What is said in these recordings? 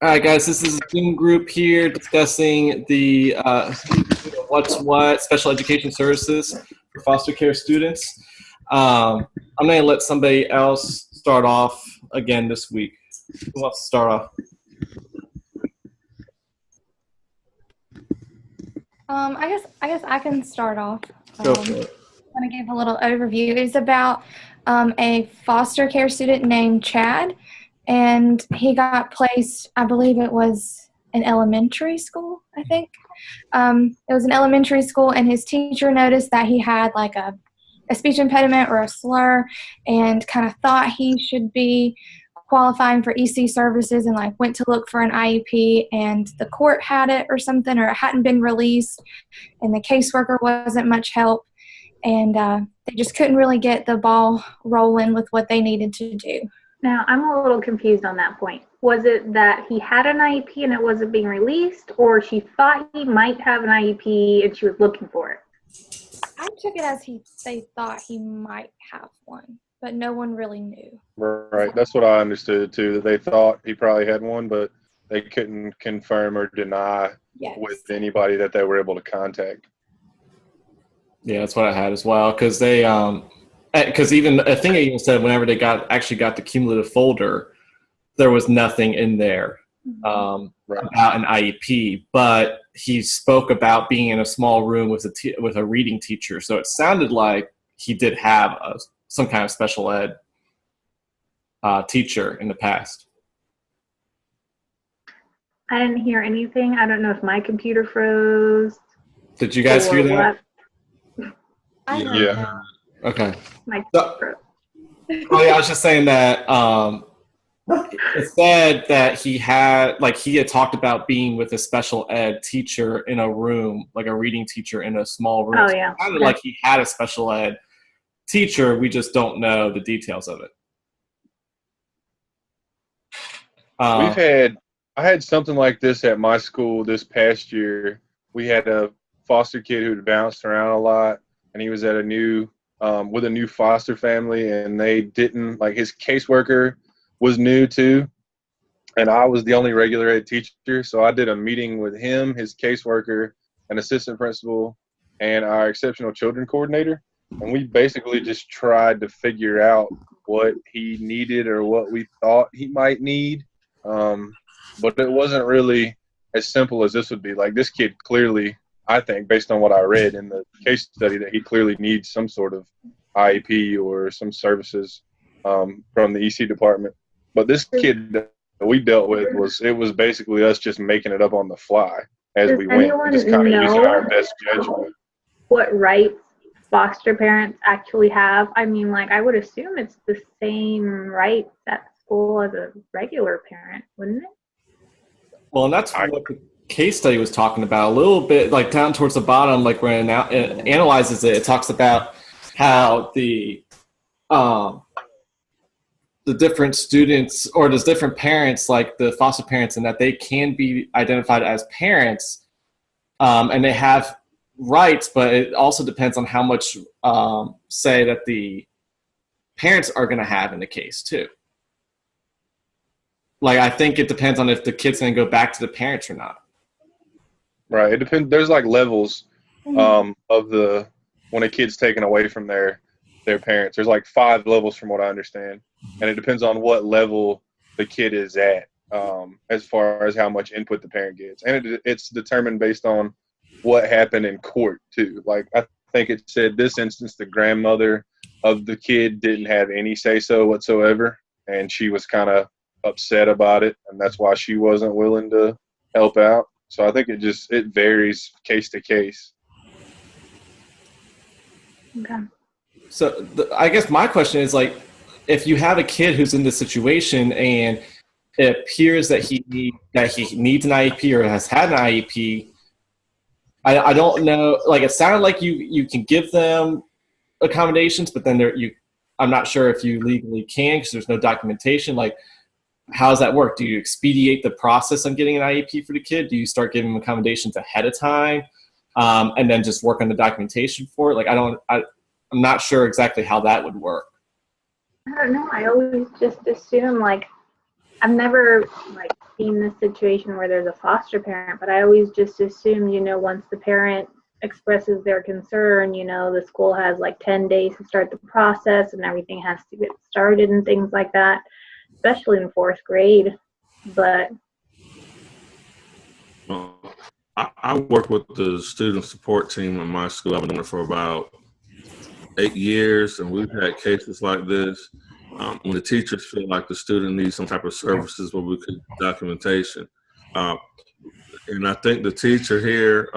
All right, guys, this is a Zoom group here discussing the what's what special education services for foster care students. I'm going to let somebody else start off again this week. Who wants to start off? I guess I can start off. Go for it. I'm going to give a little overview. It's about a foster care student named Chad, and he got placed, I believe it was an elementary school, I think. It was an elementary school, and his teacher noticed that he had like a speech impediment or a slur and kind of thought he should be qualifying for EC services and like went to look for an IEP, and the court had it or something, or it hadn't been released, and the caseworker wasn't much help, and they just couldn't really get the ball rolling with what they needed to do. Now, I'm a little confused on that point. Was it that he had an IEP and it wasn't being released, or she thought he might have an IEP and she was looking for it? I took it as they thought he might have one, but no one really knew. Right. That's what I understood too, that they thought he probably had one, but they couldn't confirm or deny with anybody that they were able to contact. Yeah, that's what I had as well, because even I think I even said whenever they actually got the cumulative folder, there was nothing in there about an IEP, but he spoke about being in a small room with a reading teacher, so it sounded like he did have some kind of special ed teacher in the past. I didn't hear anything. I don't know if my computer froze. Did you guys hear that? Yeah. Okay. My oh yeah, I was just saying that it said that he had talked about being with a special ed teacher in a room, like a reading teacher in a small room. Oh yeah. So it sounded like he had a special ed teacher. We just don't know the details of it. I had something like this at my school this past year. We had a foster kid who'd bounced around a lot, and he was at with a new foster family, and they didn't, like, his caseworker was new too, and I was the only regular ed teacher, so I did a meeting with him, his caseworker, an assistant principal, and our exceptional children coordinator, and we basically just tried to figure out what he needed or what we thought he might need, but it wasn't really as simple as this would be. Like, this kid clearly, I think, based on what I read in the case study, that he clearly needs some sort of IEP or some services from the EC department. But this kid that we dealt with was basically us just making it up on the fly as we went, just kind of using our best judgment. What rights foster parents actually have? I mean, like, I would assume it's the same rights at school as a regular parent, wouldn't it? Well, and that's what the case study was talking about a little bit, like down towards the bottom, like when it analyzes it, it talks about how the different students, or there's different parents, like the foster parents, and that they can be identified as parents, and they have rights, but it also depends on how much say that the parents are going to have in the case too. Like, I think it depends on if the kid's going to go back to the parents or not. Right. It depends. There's like levels of when a kid's taken away from their parents. There's like 5 levels from what I understand, and it depends on what level the kid is at as far as how much input the parent gets, and it's determined based on what happened in court too. Like, I think it said this instance, the grandmother of the kid didn't have any say so whatsoever, and she was kind of upset about it, and that's why she wasn't willing to help out. So I think it varies case to case. Okay. So I guess my question is, like, if you have a kid who's in this situation and it appears that he needs an IEP or has had an IEP, I don't know. Like, it sounded like you can give them accommodations, but then I'm not sure if you legally can because there's no documentation. Like, how does that work? Do you expedite the process on getting an IEP for the kid? Do you start giving them accommodations ahead of time, and then just work on the documentation for it? Like, I'm not sure exactly how that would work. I don't know. I always just assume, like, I've never, like, seen this situation where there's a foster parent, but I always just assumed, once the parent expresses their concern, the school has like 10 days to start the process and everything has to get started and things like that, especially in fourth grade. But I work with the student support team in my school. I've been doing it for about 8 years, and we've had cases like this. When the teachers feel like the student needs some type of services, what we could documentation. And I think the teacher here,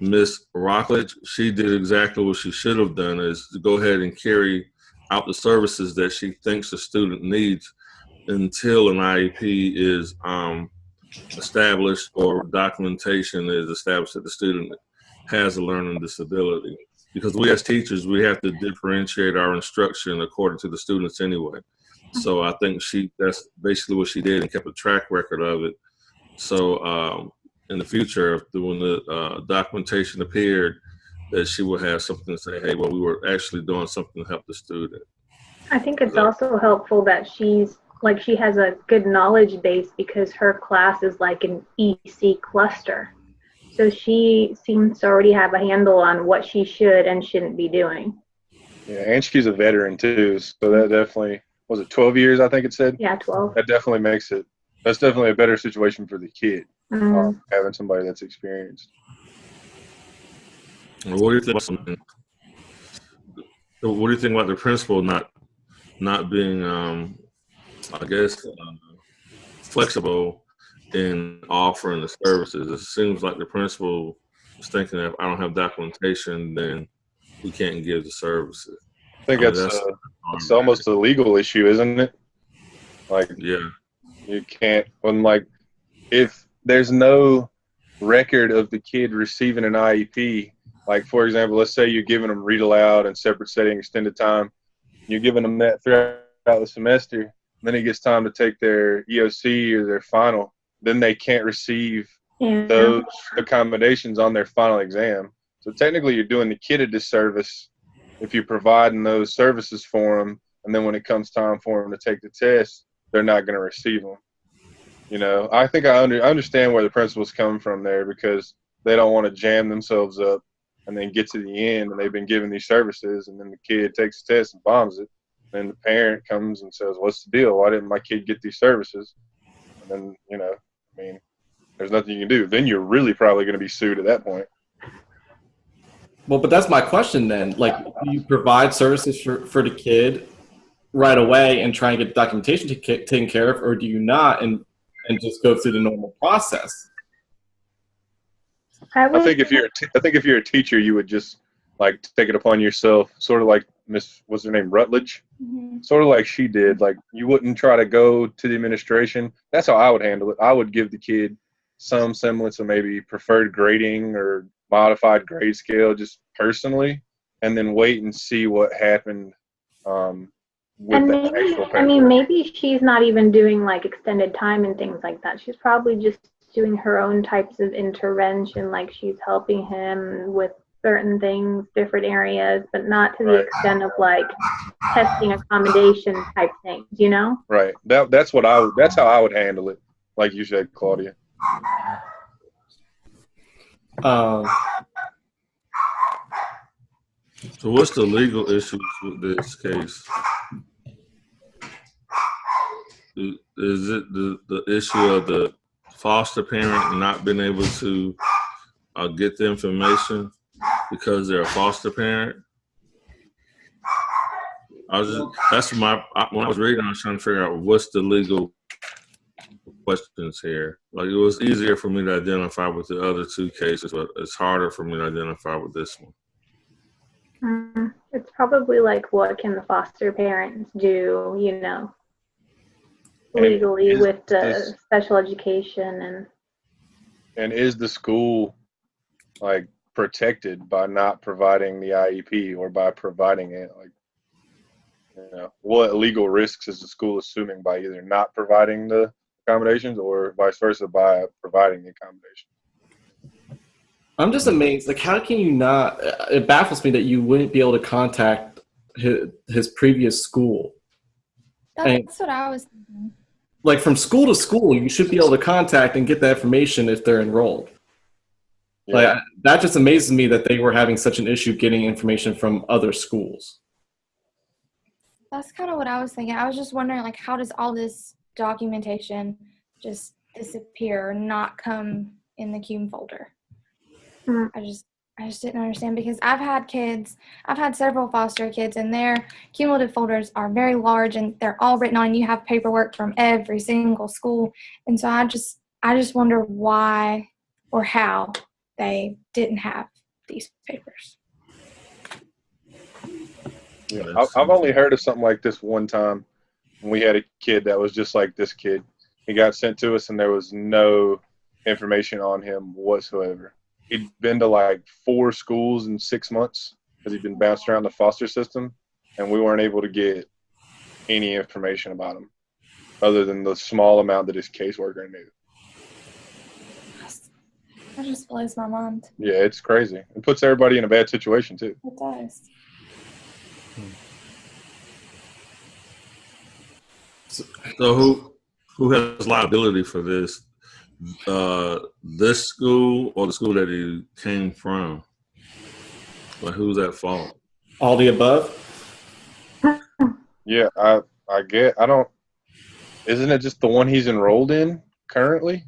Miss Rockledge, she did exactly what she should have done, is to go ahead and carry out the services that she thinks the student needs until an IEP is established or documentation is established that the student has a learning disability. Because we as teachers, we have to differentiate our instruction according to the students anyway. So I think that's basically what she did and kept a track record of it. So in the future, when the documentation appeared, that she would have something to say, hey, well, we were actually doing something to help the student. I think it's also helpful that she has a good knowledge base because her class is like an EC cluster. So she seems to already have a handle on what she should and shouldn't be doing. Yeah, and she's a veteran too. So that definitely, was it 12 years, I think it said? Yeah, 12. That definitely that's definitely a better situation for the kid, having somebody that's experienced. What do you think about the principal not being, I guess, flexible in offering the services? It seems like the principal is thinking if I don't have documentation, then we can't give the services. I think it's almost a legal issue, isn't it? Like, yeah, you can't, if there's no record of the kid receiving an IEP, like, for example, let's say you're giving them read aloud and separate setting, extended time, you're giving them that throughout the semester, then it gets time to take their EOC or their final, then they can't receive those accommodations on their final exam. So technically you're doing the kid a disservice if you're providing those services for them, and then when it comes time for them to take the test, they're not going to receive them. I think I understand where the principal's coming from there, because they don't want to jam themselves up and then get to the end and they've been given these services and then the kid takes the test and bombs it. Then the parent comes and says, what's the deal? Why didn't my kid get these services? And then, there's nothing you can do. Then you're really probably going to be sued at that point. Well, but that's my question then. Like, do you provide services for the kid right away and try and get documentation taken care of, or do you not and just go through the normal process? I think if you're a teacher, you would just take it upon yourself, sort of like what's her name, Rutledge, sort of like she did. Like, you wouldn't try to go to the administration. That's how I would handle it. I would give the kid some semblance of maybe preferred grading or modified grade scale, just personally, and then wait and see what happened. Maybe she's not even doing extended time and things like that. She's probably just doing her own types of intervention, like she's helping him with certain things, different areas, but not to the extent of testing accommodation type things, Right. That's how I would handle it, like you said, Claudia. So what's the legal issues with this case? Is it the issue of the foster parent not being able to get the information because they're a foster parent? When I was reading, I was trying to figure out what's the legal questions here. It was easier for me to identify with the other two cases, but it's harder for me to identify with this one. It's probably what can the foster parents do, legally with the special education and is the school protected by not providing the IEP or by providing it? What legal risks is the school assuming by either not providing the accommodations or vice versa by providing the accommodations? I'm just amazed. How can you not? It baffles me that you wouldn't be able to contact his previous school. That's what I was thinking. like from school to school, you should be able to contact and get that information if they're enrolled. Yeah. Like that just amazes me that they were having such an issue getting information from other schools. That's kind of what I was thinking. I was just wondering, like, how does all this documentation just disappear or not come in the CUME folder? Mhm. I just didn't understand, because I've had several foster kids, and their cumulative folders are very large, and they're all written on, and you have paperwork from every single school. And so I just wonder why or how they didn't have these papers. Yeah, I've only heard of something like this one time. When we had a kid that was just like this kid. He got sent to us, and there was no information on him whatsoever. He'd been to like 4 schools in 6 months because he'd been bounced around the foster system, and we weren't able to get any information about him other than the small amount that his caseworker knew. That just blows my mind. Yeah, it's crazy. It puts everybody in a bad situation too. It does. So who has liability for this? This school or the school that he came from? Like, who's at fault? All the above? Yeah, I get. I don't. Isn't it just the one he's enrolled in currently?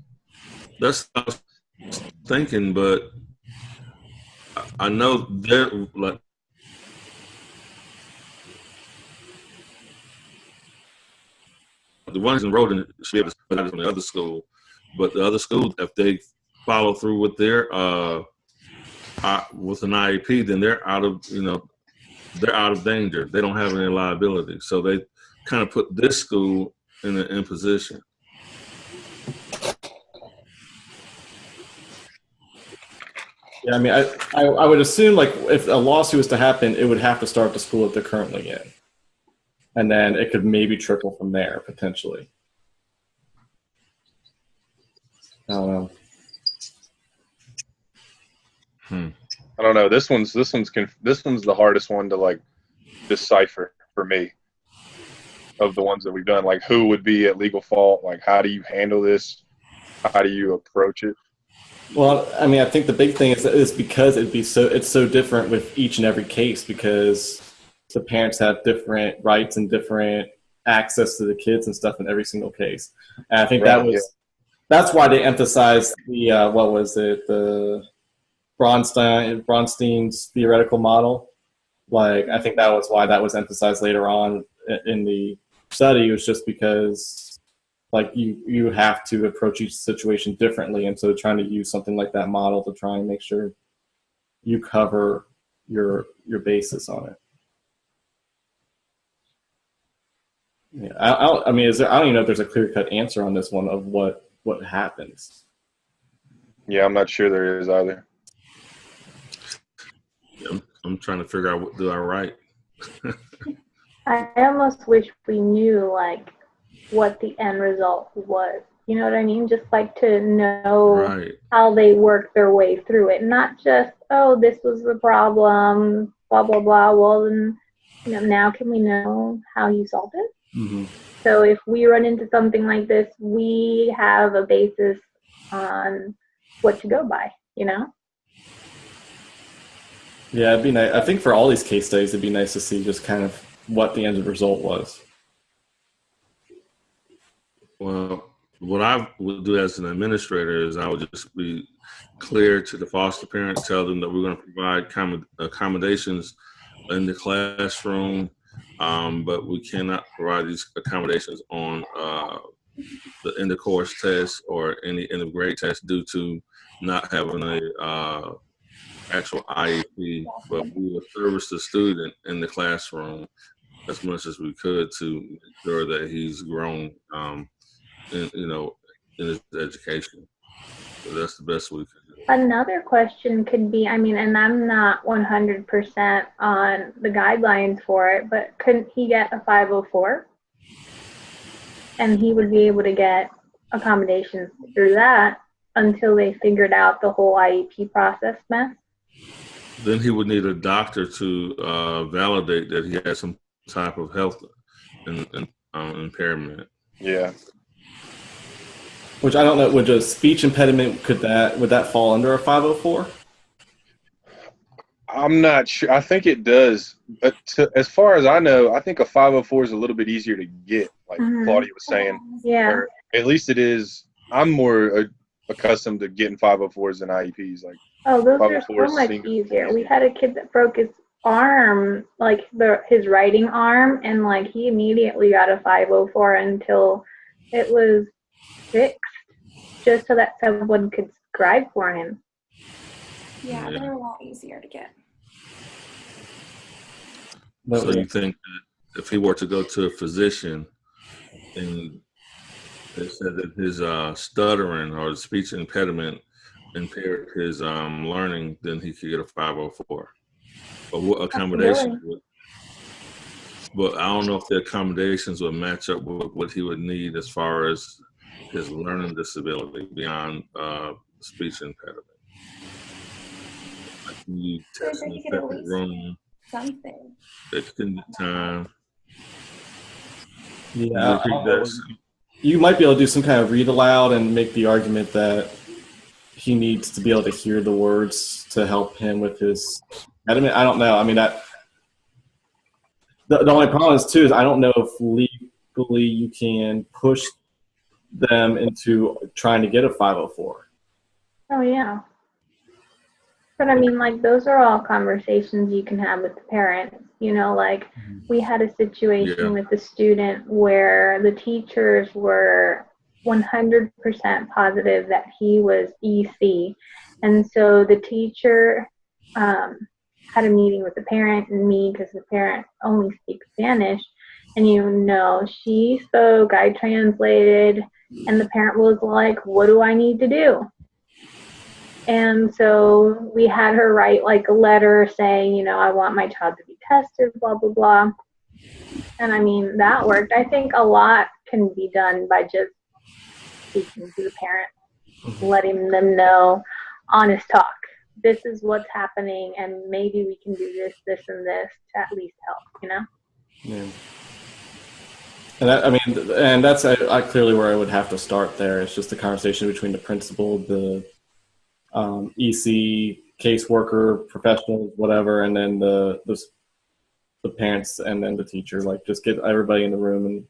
That's what I was thinking, but I know they're like. The ones enrolled in should be able to put that on the other school, but the other school, if they follow through with their with an IEP, then they're out of danger. They don't have any liability, so they kind of put this school in position. Yeah, I mean, I would assume, like, if a lawsuit was to happen, it would have to start at the school that they're currently in. And then it could maybe trickle from there, potentially. I don't know. I don't know. This one's the hardest one to like decipher for me. Of the ones that we've done, like who would be at legal fault? Like, how do you handle this? How do you approach it? Well, I mean, I think the big thing is because it's so different with each and every case, because the parents have different rights and different access to the kids and stuff in every single case. And I think that's why they emphasized the what was it, the Bronstein's theoretical model. Like, I think that was why that was emphasized later on in the study. It was just because, like, you have to approach each situation differently, and so trying to use something like that model to try and make sure you cover your basis on it. Yeah, I mean, I don't even know if there's a clear-cut answer on this one of what happens. Yeah, I'm not sure there is either. I'm trying to figure out what do I write. I almost wish we knew like what the end result was. You know what I mean? Just like to know how they work their way through it, not just, oh, this was the problem, blah blah blah. Well, then, now can we know how you solved it? Mm-hmm. So if we run into something like this, we have a basis on what to go by. Yeah, it'd be nice. I think for all these case studies, it'd be nice to see just kind of what the end result was. Well, what I would do as an administrator is I would just be clear to the foster parents, tell them that we're going to provide accommodations in the classroom, but we cannot provide these accommodations on the end of course test or any end of grade test due to not having a actual IEP, but we will service the student in the classroom as much as we could to make sure that he's grown, in his education. So that's the best we can do. Another question could be, and I'm not 100% on the guidelines for it, but couldn't he get a 504? And he would be able to get accommodations through that until they figured out the whole IEP process mess? Then he would need a doctor to validate that he has some type of health impairment. Yeah. Which I don't know. Would a speech impediment would that fall under a 504? I'm not sure. I think it does, but as far as I know, I think a 504 is a little bit easier to get, like Claudia was saying. Yeah. Or at least it is. I'm more accustomed to getting 504s than IEPs. Like, Oh, those are 504s so much seem easier. We had a kid that broke his arm, like his writing arm, and like he immediately got a 504 until it was fixed, just so that someone could scribe for him. Yeah, they're a lot easier to get. So you think that if he were to go to a physician and they said that his stuttering or speech impediment impaired his learning, then he could get a 504? But what accommodations would? But I don't know if the accommodations would match up with what he would need as far as his learning disability beyond speech impediment. Like you test in a separate room, Something. extended time. Yeah, you might be able to do some kind of read aloud and make the argument that he needs to be able to hear the words to help him with his impediment. I don't know. I mean, the only problem is too is I don't know if legally you can push them into trying to get a 504. Oh, yeah. But I mean, like, those are all conversations you can have with the parents. You know, like, we had a situation with the student where the teachers were 100% positive that he was EC. And so the teacher had a meeting with the parent and me, because the parent only speaks Spanish. And, you know, she spoke, I translated, and the parent was like, what do I need to do? And so we had her write like a letter saying, you know, I want my child to be tested, blah, blah, blah. And I mean, that worked. I think a lot can be done by just speaking to the parent, letting them know, honest talk. This is what's happening, and maybe we can do this, this, and this to at least help, you know? Yeah. And that's clearly where I would have to start there. It's just a conversation between the principal, the EC, caseworker, professionals, whatever, and then the parents and then the teacher. Like, just get everybody in the room and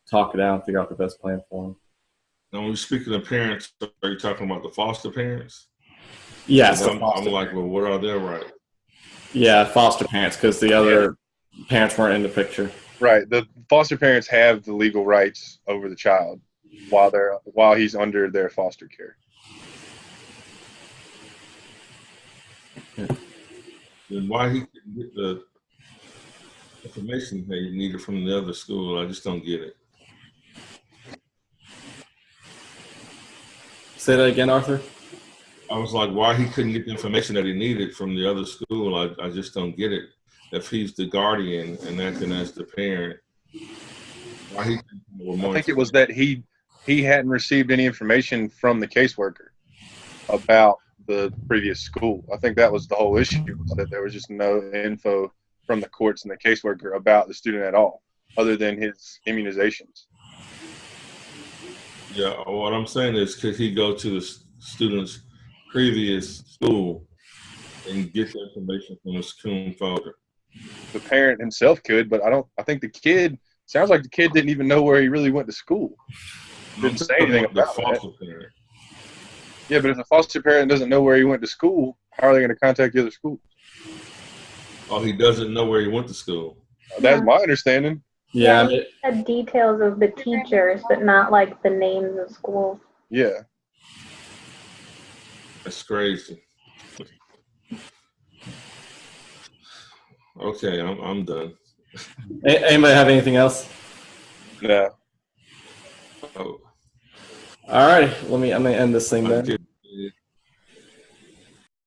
talk it out and figure out the best plan for them. Now, when you're speaking of parents, are you talking about the foster parents? Yes. I'm like, well, what are their rights? Yeah, foster parents, because the other parents weren't in the picture. Right. The foster parents have the legal rights over the child while he's under their foster care. Then why he couldn't get the information that he needed from the other school? I just don't get it. Say that again, Arthur. I was like, why he couldn't get the information that he needed from the other school? I just don't get it. If he's the guardian and acting as the parent, why he? I think it was that he hadn't received any information from the caseworker about the previous school. I think that was the whole issue, that there was just no info from the courts and the caseworker about the student at all, other than his immunizations. Yeah, what I'm saying is, could he go to the student's previous school and get the information from his Coon folder? The parent himself could, but I think the kid, sounds like the kid didn't even know where he really went to school. Didn't say anything about that. Parent. Yeah, but if the foster parent doesn't know where he went to school, how are they going to contact the other schools? Oh, he doesn't know where he went to school. That's my understanding. Yeah, he had details of the teachers, but not like the names of schools. Yeah. That's crazy. Okay, I'm done. Anybody have anything else? No. Oh. All right, I'm gonna end this thing then.